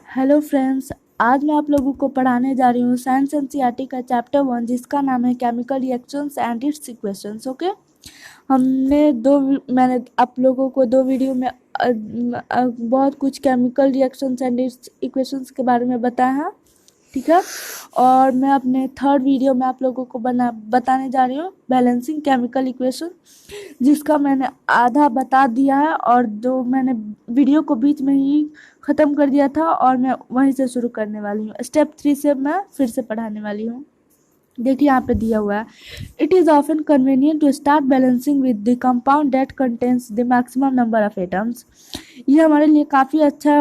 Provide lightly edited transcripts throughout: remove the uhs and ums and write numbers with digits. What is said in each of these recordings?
Hello friends, आज मैं आप लोगों को पढ़ाने जा रही हूँ साइंस एनसीईआरटी का चैप्टर 1 जिसका नाम है chemical reactions and it's equations. Okay, मैंने आप लोगों को दो वीडियो में बहुत कुछ chemical reactions and it's equations के बारे में बताया है, ठीक है। और मैं अपने थर्ड वीडियो में आप लोगों को बताने जा रही हूँ बैलेंसिंग केमिकल इक्वेशन, जिसका मैंने आधा बता दिया है और जो मैंने वीडियो को बीच में ही ख़त्म कर दिया था और मैं वहीं से शुरू करने वाली हूँ। स्टेप 3 से मैं फिर से पढ़ाने वाली हूँ। देखिए यहाँ पे दिया हुआ है, it is often convenient to start balancing with the compound that contains the maximum number of atoms. ये हमारे लिए काफ़ी अच्छा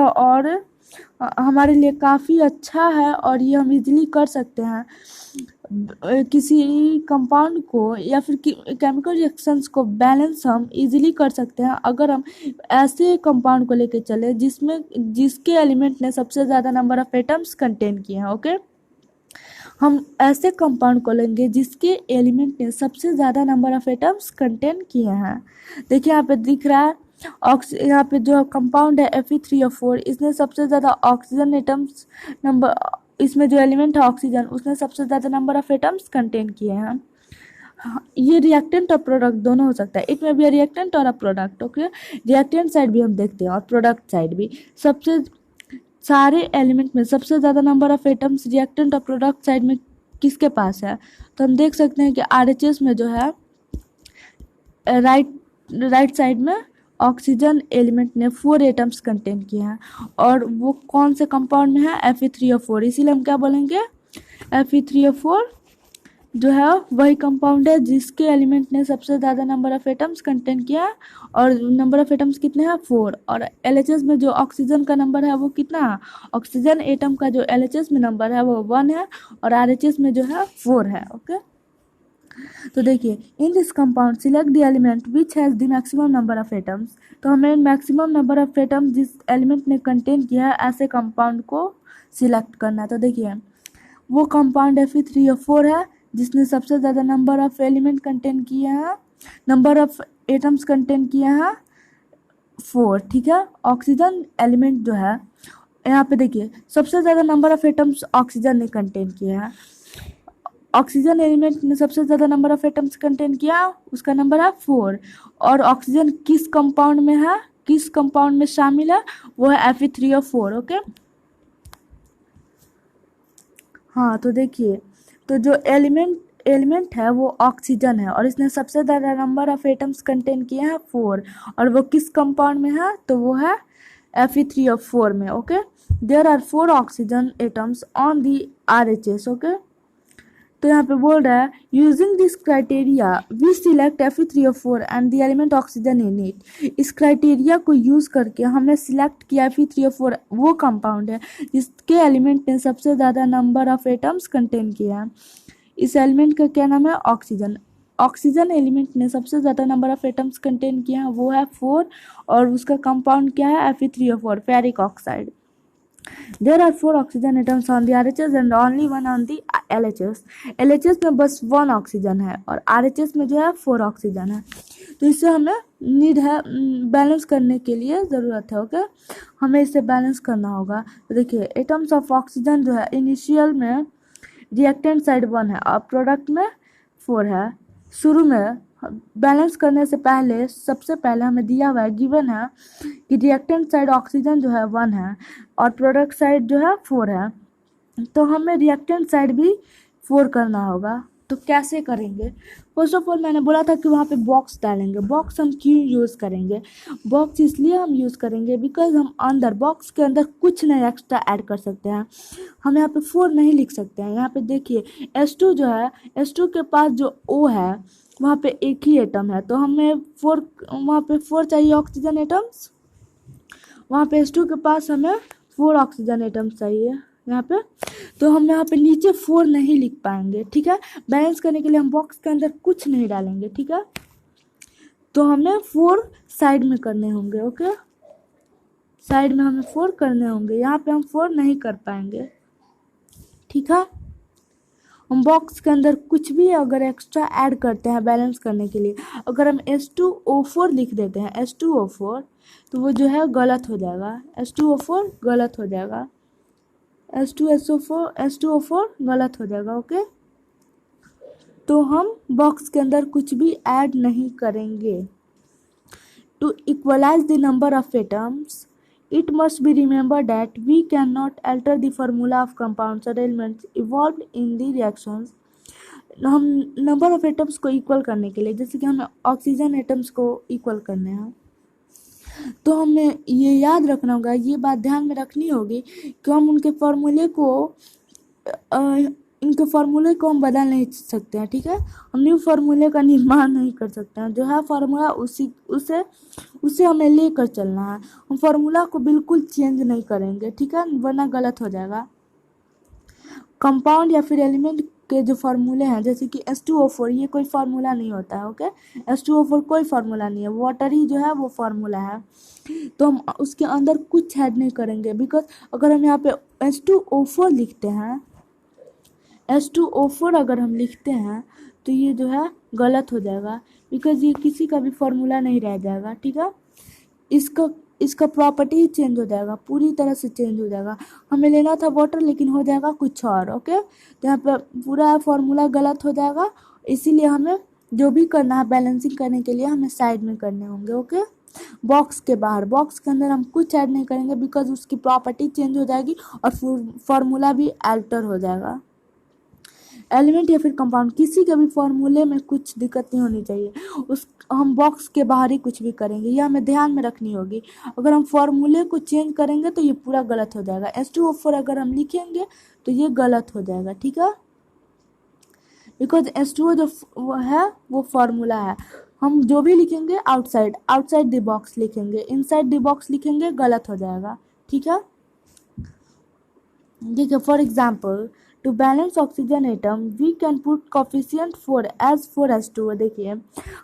है और ये हम इजीली कर सकते हैं। किसी कंपाउंड को या फिर केमिकल रिएक्शंस को बैलेंस हम इजीली कर सकते हैं अगर हम ऐसे कंपाउंड को लेके चले जिसके एलिमेंट ने सबसे ज़्यादा नंबर ऑफ एटम्स कंटेन किए हैं। ओके, हम ऐसे कंपाउंड को लेंगे जिसके एलिमेंट ने सबसे ज़्यादा नंबर ऑफ एटम्स कंटेन किए हैं। देखिए यहाँ पे दिख रहा है यहाँ पे जो कंपाउंड है Fe3O4, इसने सबसे ज़्यादा ऑक्सीजन एटम्स नंबर, इसमें जो एलिमेंट है ऑक्सीजन, उसने सबसे ज़्यादा नंबर ऑफ एटम्स कंटेन किए हैं। ये रिएक्टेंट और प्रोडक्ट दोनों हो सकता है, इट में भी रिएक्टेंट और a product. Okay, reactant side भी हम देखते हैं और प्रोडक्ट साइड भी। सबसे सारे एलिमेंट में सबसे ज़्यादा नंबर ऑफ एटम्स रिएक्टेंट और प्रोडक्ट साइड में किसके पास है, तो हम देख सकते हैं कि आरएचएस में जो है राइट साइड में ऑक्सीजन एलिमेंट ने 4 एटम्स कंटेन किए हैं और वो कौन से कंपाउंड में है, Fe3O4। इसीलिए हम क्या बोलेंगे, Fe3O4 जो है वही कंपाउंड है जिसके एलिमेंट ने सबसे ज़्यादा नंबर ऑफ एटम्स कंटेन किया है और नंबर ऑफ एटम्स कितने हैं, 4। और एलएचएस में जो ऑक्सीजन का नंबर है वो कितना है, ऑक्सीजन एटम का जो एलएचएस में नंबर है वो 1 है और आरएचएस में जो है 4 है। ओके, तो देखिए, in this compound select the element which has the maximum number of atoms. तो हमें मैक्सिमम नंबर ऑफ एटम्स जिस एलिमेंट ने कंटेन किया है ऐसे कंपाउंड को सिलेक्ट करना है। तो देखिए, वो कंपाउंड Fe3O4 है जिसने सबसे ज़्यादा नंबर ऑफ एलिमेंट कंटेन किए हैं, नंबर ऑफ एटम्स कंटेन किए हैं 4, ठीक है। ऑक्सीजन एलिमेंट जो है यहाँ पे देखिए, सबसे ज़्यादा नंबर ऑफ एटम्स ऑक्सीजन ने कंटेन किए हैं। ऑक्सीजन एलिमेंट ने सबसे ज़्यादा नंबर ऑफ एटम्स कंटेन किया, उसका नंबर है 4। और ऑक्सीजन किस कंपाउंड में है, किस कंपाउंड में शामिल है, वो है Fe3O4। ओके, हाँ, तो देखिए, तो जो एलिमेंट है वो ऑक्सीजन है और इसने सबसे ज़्यादा नंबर ऑफ एटम्स कंटेन किए हैं 4, और वो किस कंपाउंड में है, तो वो है Fe3O4 में। Okay, there are 4 oxygen atoms on the RHS। Okay, तो यहाँ पे बोल रहा है, using this criteria we select Fe3O4 and the element oxygen in it. इस क्राइटेरिया को यूज़ करके हमने सिलेक्ट किया Fe3O4 वो कंपाउंड है जिसके एलिमेंट ने सबसे ज़्यादा नंबर ऑफ एटम्स कंटेन किया है। इस एलिमेंट का क्या नाम है, ऑक्सीजन। ऑक्सीजन एलिमेंट ने सबसे ज़्यादा नंबर ऑफ एटम्स कंटेन किया है, वो है 4, और उसका कंपाउंड क्या है, Fe3O4, ferric oxide. There are 4 oxygen atoms on the RHS and only 1 on the LHS। LHS में बस 1 ऑक्सीजन है और RHS में जो है 4 ऑक्सीजन है। तो इससे हमें नीड है, बैलेंस करने के लिए ज़रूरत है। ओके, हमें इसे बैलेंस करना होगा। तो देखिए, एटम्स ऑफ ऑक्सीजन जो है इनिशियल में रिएक्टेंट साइड 1 है और प्रोडक्ट में 4 है। शुरू में बैलेंस करने से पहले सबसे पहले हमें दिया हुआ है, गिवन है कि रिएक्टेंट साइड ऑक्सीजन जो है 1 है और प्रोडक्ट साइड जो है 4 है, तो हमें रिएक्टेंट साइड भी 4 करना होगा। तो कैसे करेंगे, फर्स्ट ऑफ ऑल मैंने बोला था कि वहाँ पे बॉक्स डालेंगे। बॉक्स हम क्यों यूज़ करेंगे, बॉक्स इसलिए हम यूज़ करेंगे बिकॉज हम अंदर बॉक्स के अंदर कुछ नहीं एक्स्ट्रा ऐड कर सकते हैं। हम यहाँ पे 4 नहीं लिख सकते हैं। यहाँ पे देखिए, H2 जो है, H2 के पास जो O है वहाँ पे एक ही एटम है, तो हमें वहाँ पे 4 चाहिए ऑक्सीजन एटम्स। वहाँ पे H2 के पास हमें 4 ऑक्सीजन एटम्स चाहिए यहाँ पे, तो हम यहाँ पे नीचे 4 नहीं लिख पाएंगे, ठीक है। बैलेंस करने के लिए हम बॉक्स के अंदर कुछ नहीं डालेंगे, ठीक है। तो हमें 4 साइड में करने होंगे। ओके, साइड में हमें 4 करने होंगे, यहाँ पे हम 4 नहीं कर पाएंगे, ठीक है। हम बॉक्स के अंदर कुछ भी अगर एक्स्ट्रा ऐड करते हैं बैलेंस करने के लिए, अगर हम H2O4 लिख देते हैं, H2O4, तो वो जो है गलत हो जाएगा, H2O4 गलत हो जाएगा। H2SO4 गलत हो जाएगा। ओके, तो हम बॉक्स के अंदर कुछ भी ऐड नहीं करेंगे। To equalize the number of atoms, it must be remembered that we cannot alter the formula of compounds or elements evolved in the reactions. हम नंबर ऑफ एटम्स को इक्वल करने के लिए, जैसे कि हमें ऑक्सीजन एटम्स को इक्वल करने हैं, तो हमें ये याद रखना होगा, ये बात ध्यान में रखनी होगी कि हम उनके फॉर्मूले को इनके फार्मूले को हम बदल नहीं सकते हैं। ठीक है, हम न्यू फार्मूले का निर्माण नहीं कर सकते हैं। जो है फार्मूला उसे हमें लेकर चलना है। हम फार्मूला को बिल्कुल चेंज नहीं करेंगे, ठीक है, वरना गलत हो जाएगा। कंपाउंड या फिर एलिमेंट के जो फार्मूले हैं, जैसे कि H2O4, ये कोई फार्मूला नहीं होता है। ओके, H2O4 कोई फार्मूला नहीं है, वाटर ही जो है वो फार्मूला है। तो हम उसके अंदर कुछ ऐड नहीं करेंगे, बिकॉज अगर हम यहाँ पे H2O4 लिखते हैं, H2O4 अगर हम लिखते हैं तो ये जो है गलत हो जाएगा, बिकॉज ये किसी का भी फार्मूला नहीं रह जाएगा। ठीक है, इसका प्रॉपर्टी चेंज हो जाएगा, पूरी तरह से चेंज हो जाएगा। हमें लेना था वाटर, लेकिन हो जाएगा कुछ और। ओके, तो यहाँ पर पूरा फार्मूला गलत हो जाएगा, इसीलिए हमें जो भी करना है बैलेंसिंग करने के लिए हमें साइड में करने होंगे। ओके, बॉक्स के बाहर, बॉक्स के अंदर हम कुछ ऐड नहीं करेंगे, बिकॉज उसकी प्रॉपर्टी चेंज हो जाएगी और फार्मूला भी अल्टर हो जाएगा। एलिमेंट या फिर कंपाउंड, किसी के भी फॉर्मूले में कुछ दिक्कत नहीं होनी चाहिए, हम बॉक्स के बाहर ही कुछ भी करेंगे, यह हमें ध्यान में रखनी होगी। अगर हम फॉर्मूले को चेंज करेंगे तो ये पूरा गलत हो जाएगा। H2O4 अगर हम लिखेंगे तो ये गलत हो जाएगा। ठीक है, बिकॉज H2O जो है वो फॉर्मूला है। हम जो भी लिखेंगे आउटसाइड द बॉक्स लिखेंगे, इनसाइड द बॉक्स लिखेंगे गलत हो जाएगा। ठीक है, देखिए for example, to balance oxygen atom we can put coefficient 4 as 4H2O। देखिए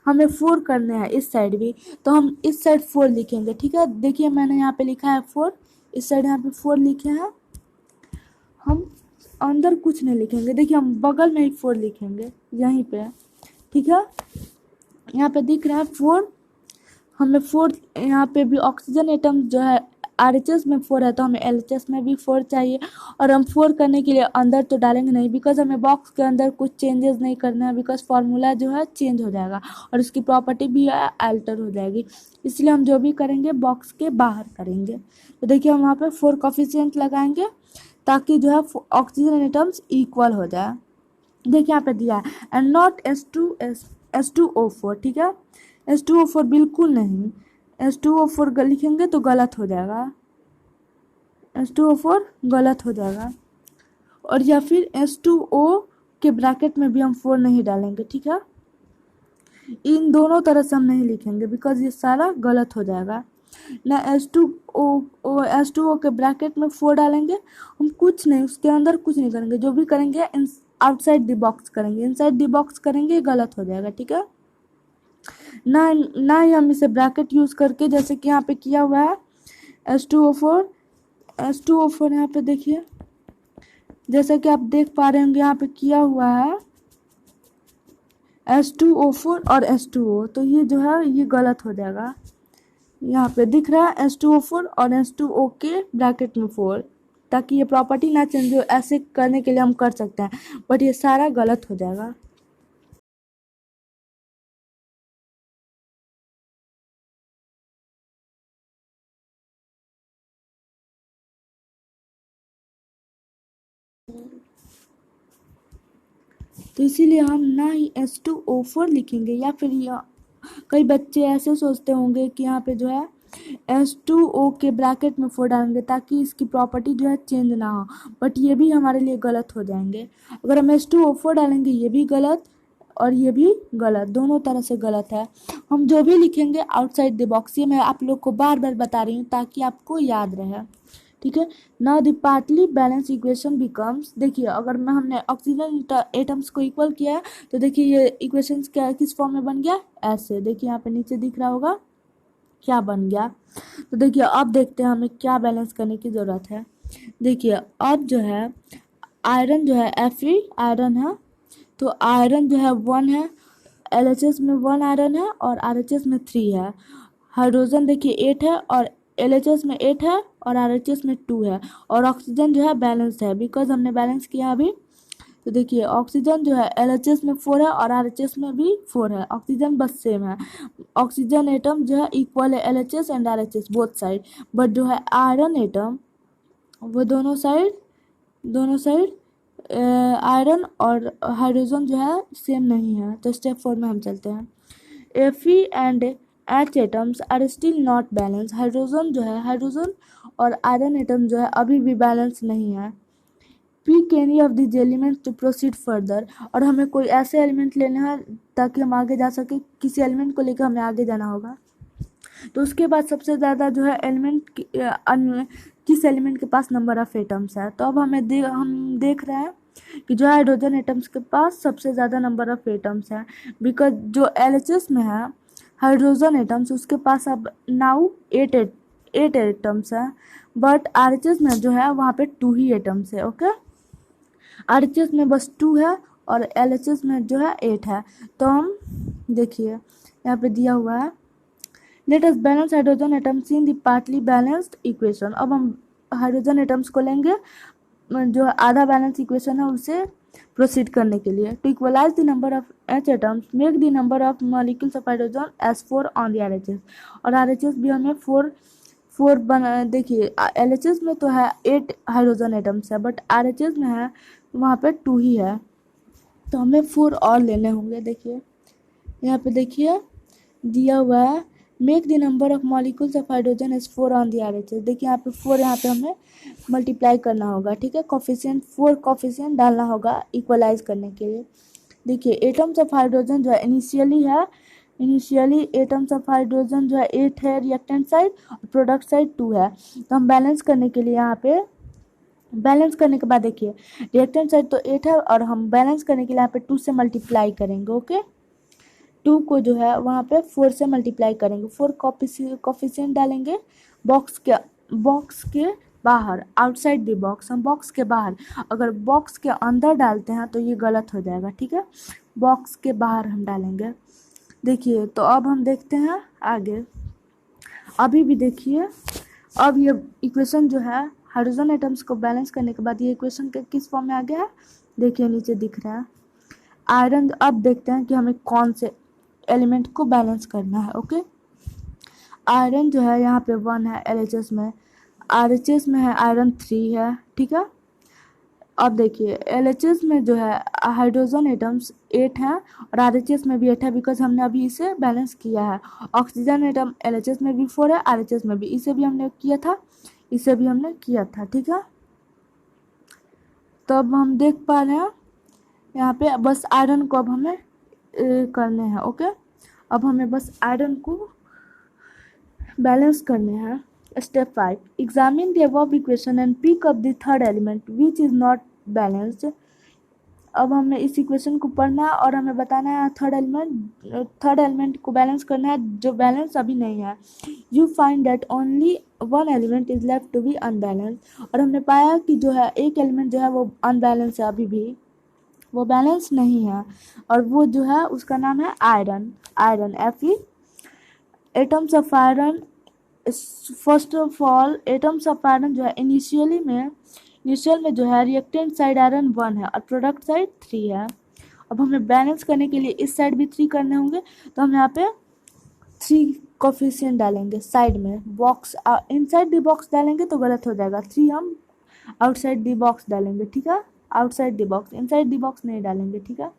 हमें 4 करने हैं इस साइड भी, तो हम इस साइड 4 लिखेंगे। ठीक है, देखिए मैंने यहाँ पे लिखा है 4, इस साइड यहाँ पे 4 लिखे हैं। हम अंदर कुछ नहीं लिखेंगे, देखिए हम बगल में ही 4 लिखेंगे यहीं पे। ठीक है, यहाँ पे दिख रहा है 4, हमें 4 यहाँ पे भी ऑक्सीजन एटम जो है RHS में 4 है, तो हमें LHS में भी 4 चाहिए। और हम 4 करने के लिए अंदर तो डालेंगे नहीं, बिकॉज हमें बॉक्स के अंदर कुछ चेंजेस नहीं करना है, बिकॉज फार्मूला जो है चेंज हो जाएगा और उसकी प्रॉपर्टी भी अल्टर हो जाएगी, इसलिए हम जो भी करेंगे बॉक्स के बाहर करेंगे। तो देखिए हम वहाँ पे 4 कोफिशिएंट लगाएंगे ताकि जो है ऑक्सीजन एटम्स इक्वल हो जाए। देखिए यहाँ पे दिया है एंड नॉट H2O4। ठीक है, H2O4 बिल्कुल नहीं, H2O4 लिखेंगे तो गलत हो जाएगा, H2O4 गलत हो जाएगा। और या फिर H2O के ब्रैकेट में भी हम 4 नहीं डालेंगे। ठीक है, इन दोनों तरह से हम नहीं लिखेंगे, बिकॉज ये सारा गलत हो जाएगा। ना H2O के ब्रैकेट में 4 डालेंगे, हम कुछ नहीं, उसके अंदर कुछ नहीं करेंगे, जो भी करेंगे आउटसाइड द बॉक्स करेंगे, इनसाइड द बॉक्स करेंगे, गलत हो जाएगा। ठीक है, ना ही हम इसे ब्रैकेट यूज़ करके, जैसे कि यहाँ पे किया हुआ है H2O4 यहाँ पे देखिए, जैसा कि आप देख पा रहे होंगे यहाँ पे किया हुआ है H2O4 और H2O, तो ये जो है ये गलत हो जाएगा। यहाँ पे दिख रहा है H2O4 और H2O के ब्रैकेट में 4, ताकि ये प्रॉपर्टी ना चेंज हो। ऐसे करने के लिए हम कर सकते हैं, बट ये सारा गलत हो जाएगा। तो इसीलिए हम ना ही H2O4 लिखेंगे, या फिर कई बच्चे ऐसे सोचते होंगे कि यहाँ पे जो है H2O के ब्रैकेट में 4 डालेंगे ताकि इसकी प्रॉपर्टी जो है चेंज ना हो, बट ये भी हमारे लिए गलत हो जाएंगे। अगर हम H2O4 डालेंगे ये भी गलत और ये भी गलत, दोनों तरह से गलत है। हम जो भी लिखेंगे आउटसाइड द बॉक्स, ये मैं आप लोग को बार बार बता रही हूँ ताकि आपको याद रहे। ठीक है, now the partly balance equation becomes, देखिए अगर मैं हमने ऑक्सीजन एटम्स को इक्वल किया है तो देखिए ये इक्वेशंस क्या किस फॉर्म में बन गया, ऐसे। देखिए यहाँ पे नीचे दिख रहा होगा क्या बन गया। तो देखिए अब देखते हैं हमें क्या बैलेंस करने की ज़रूरत है। देखिए अब जो है आयरन जो है Fe आयरन है, तो आयरन जो है 1 है, LHS में 1 आयरन है और RHS में 3 है। हाइड्रोजन देखिए 8 है और LHS में 8 है और RHS में 2 है, और ऑक्सीजन जो है बैलेंस है, बिकॉज हमने बैलेंस किया अभी। तो देखिए ऑक्सीजन जो है LHS में 4 है और RHS में भी 4 है, ऑक्सीजन बस सेम है। ऑक्सीजन एटम जो है इक्वल है LHS and RHS both side, but जो है आयरन एटम वो दोनों साइड आयरन और हाइड्रोजन जो है सेम नहीं है। तो स्टेप 4 में हम चलते हैं। Fe and H atoms are still not balance. Hydrogen और आयरन एटम जो है अभी भी बैलेंस नहीं है। Pick any of this element to proceed further, और हमें कोई ऐसे एलिमेंट लेने हैं ताकि हम आगे जा सके, किसी एलिमेंट को लेकर हमें आगे जाना होगा। तो उसके बाद सबसे ज़्यादा जो है किस एलिमेंट के पास नंबर ऑफ एटम्स है। तो अब हम देख रहे हैं कि जो हाइड्रोजन एटम्स के पास सबसे ज़्यादा नंबर ऑफ एटम्स है, बिकॉज जो LHS में है हाइड्रोजन एटम्स उसके पास अब नाउ 8 एटम्स है, बट RHS में जो है वहाँ पे 2 ही एटम्स है। ओके, RHS में बस 2 है और LHS में जो है 8 है। तो हम देखिए यहाँ पे दिया हुआ है, let us balance hydrogen atoms in the partly balanced equation. अब हम हाइड्रोजन एटम्स को लेंगे जो आधा बैलेंस इक्वेशन है उसे प्रोसीड करने के लिए। To equalize the number of H atoms make the number of molecules of hydrogen as 4 on the RHS, और RHS भी हमें 4 बना। देखिए LHS में तो है 8 हाइड्रोजन एटम्स है, बट RHS में है वहाँ पे 2 ही है, तो हमें 4 और लेने होंगे। देखिए यहाँ पे देखिए दिया हुआ है, make the number of molecules of hydrogen as 4 on the RHS। देखिए यहाँ पे 4 यहाँ पे हमें मल्टीप्लाई करना होगा, ठीक है, कोफिशिएंट 4 कोफिशिएंट डालना होगा इक्वलाइज करने के लिए। देखिए एटम्स ऑफ हाइड्रोजन जो है इनिशियली एटम्स ऑफ हाइड्रोजन जो है 8 है रिएक्टेंट साइड और प्रोडक्ट साइड 2 है। तो हम बैलेंस करने के लिए यहाँ पे बैलेंस करने के बाद देखिए रिएक्टेंट साइड तो 8 है और हम बैलेंस करने के लिए यहाँ पे 2 से मल्टीप्लाई करेंगे। ओके, 2 को जो है वहाँ पे 4 से मल्टीप्लाई करेंगे, 4 कोफिशिएंट डालेंगे बॉक्स के बाहर, आउटसाइड द बॉक्स। हम बॉक्स के बाहर, अगर बॉक्स के अंदर डालते हैं तो ये गलत हो जाएगा, ठीक है, बॉक्स के बाहर हम डालेंगे। देखिए तो अब हम देखते हैं आगे। अभी भी देखिए अब ये इक्वेशन जो है हाइड्रोजन एटम्स को बैलेंस करने के बाद ये इक्वेशन किस फॉर्म में आ गया है, देखिए नीचे दिख रहा है आयरन। अब देखते हैं कि हमें कौन से एलिमेंट को बैलेंस करना है। ओके, आयरन जो है यहाँ पे 1 है LHS में, RHS में है आयरन 3 है, ठीक है। अब देखिए LHS में जो है हाइड्रोजन एटम्स 8 हैं और RHS में भी 8 है, बिकॉज हमने अभी इसे बैलेंस किया है। ऑक्सीजन एटम LHS में भी 4 है, RHS में भी, इसे भी हमने किया था, ठीक है। तो अब हम देख पा रहे हैं यहाँ पे बस आयरन को अब हमें करने हैं। ओके, अब हमें बस आयरन को बैलेंस करने हैं। Step 5, examine the above equation and pick up the third element which is not balanced. अब हमें इस इक्वेशन को पढ़ना है और हमें बताना है थर्ड एलिमेंट को बैलेंस करना है जो बैलेंस अभी नहीं है। You find that only 1 element is left to be unbalance, और हमने पाया कि जो है एक एलिमेंट जो है वो अनबैलेंस है, अभी भी वो बैलेंस नहीं है, और वो जो है उसका नाम है iron Fe। Atoms of iron, first of all atoms of iron जो है इनिशियल में जो है रिएक्टेंट साइड आयरन 1 है और प्रोडक्ट साइड 3 है। अब हमें बैलेंस करने के लिए इस साइड भी 3 करने होंगे, तो हम यहाँ पे 3 कोफिशिएंट डालेंगे साइड में, बॉक्स इनसाइड द बॉक्स डालेंगे तो गलत हो जाएगा, 3 हम आउटसाइड द बॉक्स डालेंगे, ठीक है, outside the box, inside the box नहीं डालेंगे, ठीक है।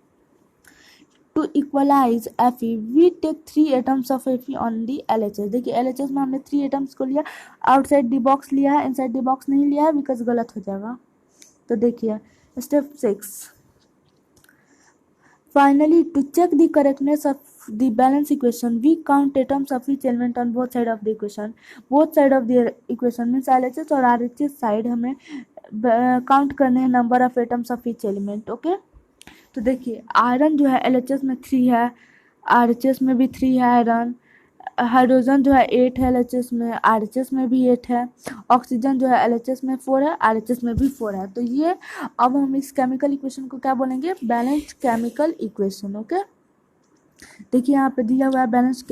To equalize Fe we take 3 atoms of Fe on the LHS। देखिए LHS में हमने 3 एटम्स को लिया, आउटसाइड द बॉक्स लिया है, इनसाइड द बॉक्स नहीं लिया है, बिकॉज गलत हो जाएगा। तो देखिए step 6, finally to check the correctness of the balance equation we count atoms of each element on both side of the equation. Both side of the equation means LHS और RHS side हमें count करने हैं number of atoms of each element. Okay, तो देखिए iron जो है LHS में 3 है, RHS में भी 3 है आयरन, हाइड्रोजन जो है 8 है LHS में, RHS में भी 8 है, ऑक्सीजन जो है LHS में 4 है, RHS में भी 4 है। तो ये अब हम इस केमिकल इक्वेशन को क्या बोलेंगे, बैलेंस्ड केमिकल इक्वेशन। ओके, देखिए यहाँ पे दिया हुआ है बैलेंस्ड